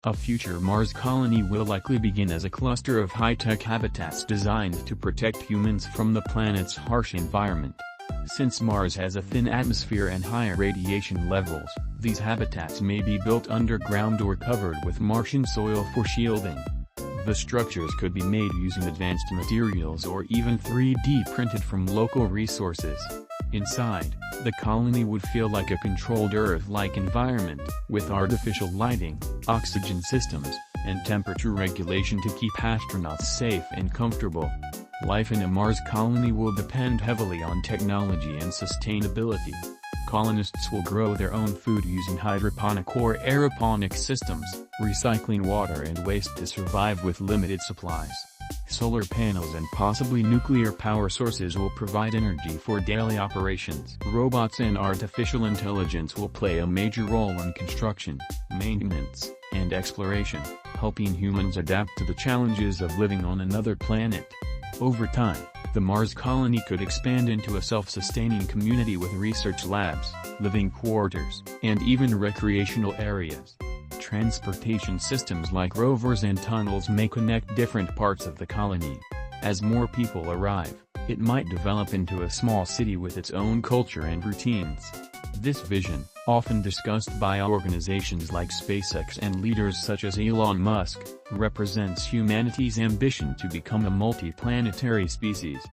A future Mars colony will likely begin as a cluster of high-tech habitats designed to protect humans from the planet's harsh environment. Since Mars has a thin atmosphere and higher radiation levels, these habitats may be built underground or covered with Martian soil for shielding. The structures could be made using advanced materials or even 3D printed from local resources. Inside, the colony would feel like a controlled Earth-like environment, with artificial lighting, oxygen systems, and temperature regulation to keep astronauts safe and comfortable. Life in a Mars colony will depend heavily on technology and sustainability. Colonists will grow their own food using hydroponic or aeroponic systems, recycling water and waste to survive with limited supplies. Solar panels and possibly nuclear power sources will provide energy for daily operations. Robots and artificial intelligence will play a major role in construction, maintenance, and exploration, helping humans adapt to the challenges of living on another planet. Over time, the Mars colony could expand into a self-sustaining community with research labs, living quarters, and even recreational areas. Transportation systems like rovers and tunnels may connect different parts of the colony. As more people arrive, it might develop into a small city with its own culture and routines. This vision, often discussed by organizations like SpaceX and leaders such as Elon Musk, represents humanity's ambition to become a multi-planetary species.